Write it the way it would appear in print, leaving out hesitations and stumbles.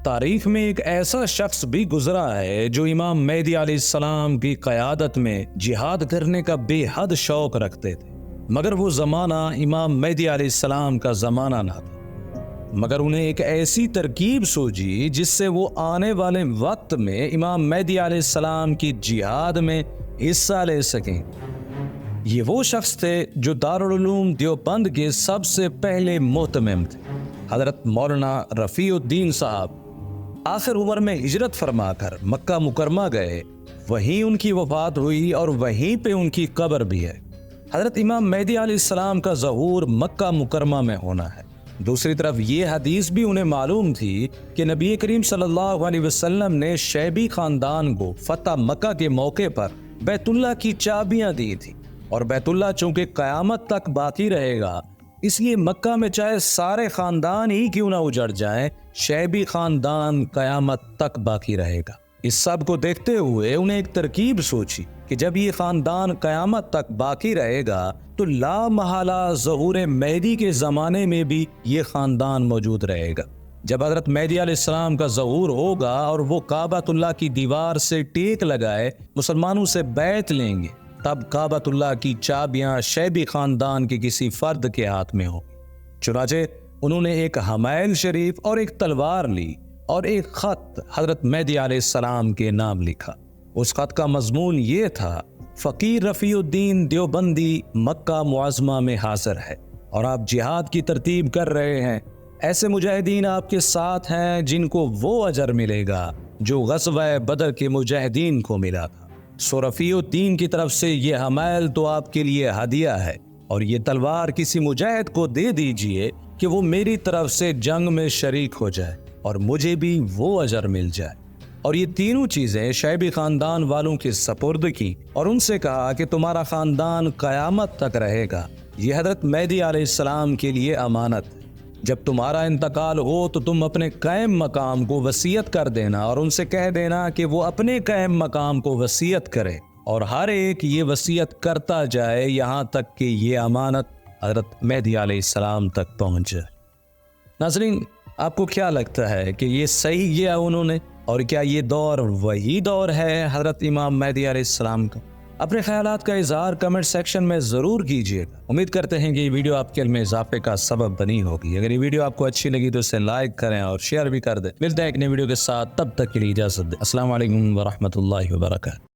تاریخ میں ایک ایسا شخص بھی گزرا ہے جو امام مہدی علیہ السلام کی قیادت میں جہاد کرنے کا بے حد شوق رکھتے تھے، مگر وہ زمانہ امام مہدی علیہ السلام کا زمانہ نہ تھا، مگر انہیں ایک ایسی ترکیب سوجی جس سے وہ آنے والے وقت میں امام مہدی علیہ السلام کی جہاد میں حصہ لے سکیں۔ یہ وہ شخص تھے جو دارالعلوم دیوبند کے سب سے پہلے مہتمم تھے، حضرت مولانا رفیع الدین صاحب۔ آخر عمر میں ہجرت فرما کر مکہ مکرمہ گئے، وہیں ان کی وفات ہوئی اور وہیں پہ ان کی قبر بھی ہے۔ حضرت امام مہدی علیہ السلام کا ظہور مکہ مکرمہ میں ہونا ہے۔ دوسری طرف یہ حدیث بھی انہیں معلوم تھی کہ نبی کریم صلی اللہ علیہ وسلم نے شیبی خاندان کو فتح مکہ کے موقع پر بیت اللہ کی چابیاں دی تھی، اور بیت اللہ چونکہ قیامت تک باقی رہے گا، اس لیے مکہ میں چاہے سارے خاندان ہی کیوں نہ اجڑ جائیں، شیبی خاندان قیامت تک باقی رہے گا۔ اس سب کو دیکھتے ہوئے انہیں ایک ترکیب سوچی کہ جب یہ خاندان قیامت تک باقی رہے گا تو لا محالہ ظہور مہدی کے زمانے میں بھی یہ خاندان موجود رہے گا۔ جب حضرت مہدی علیہ السلام کا ظہور ہوگا اور وہ کعبۃ اللہ کی دیوار سے ٹیک لگائے مسلمانوں سے بیعت لیں گے، تب کعبۃ اللہ کی چابیاں شیبی خاندان کے کسی فرد کے ہاتھ میں ہوں۔ چنانچہ انہوں نے ایک حمائل شریف اور ایک تلوار لی اور ایک خط حضرت مہدی علیہ السلام کے نام لکھا۔ اس خط کا مضمون یہ تھا: فقیر رفیع الدین دیوبندی مکہ معظمہ میں حاضر ہے اور آپ جہاد کی ترتیب کر رہے ہیں۔ ایسے مجاہدین آپ کے ساتھ ہیں جن کو وہ اجر ملے گا جو غزوہ بدر کے مجاہدین کو ملا تھا۔ سو رفیع الدین کی طرف سے یہ حمائل تو آپ کے لیے ہدیہ ہے، اور یہ تلوار کسی مجاہد کو دے دیجئے کہ وہ میری طرف سے جنگ میں شریک ہو جائے اور مجھے بھی وہ اجر مل جائے۔ اور یہ تینوں چیزیں شیبی خاندان والوں کے سپرد کی اور ان سے کہا کہ تمہارا خاندان قیامت تک رہے گا، یہ حضرت مہدی علیہ السلام کے لیے امانت ہے۔ جب تمہارا انتقال ہو تو تم اپنے قائم مقام کو وصیت کر دینا اور ان سے کہہ دینا کہ وہ اپنے قائم مقام کو وصیت کرے، اور ہر ایک یہ وصیت کرتا جائے یہاں تک کہ یہ امانت حضرت مہدی علیہ السلام تک پہنچ جائے۔ ناظرین، آپ کو کیا لگتا ہے کہ یہ صحیح کیا انہوں نے، اور کیا یہ دور وہی دور ہے حضرت امام مہدی علیہ السلام کا؟ اپنے خیالات کا اظہار کمنٹ سیکشن میں ضرور کیجیے گا۔ امید کرتے ہیں کہ یہ ویڈیو آپ کے علم میں اضافے کا سبب بنی ہوگی۔ اگر یہ ویڈیو آپ کو اچھی لگی تو اسے لائک کریں اور شیئر بھی کر دیں۔ ملتے ہیں ایک نئی ویڈیو کے ساتھ، تب تک کے لیے اجازت دیں۔ السلام علیکم ورحمۃ اللہ وبرکاتہ۔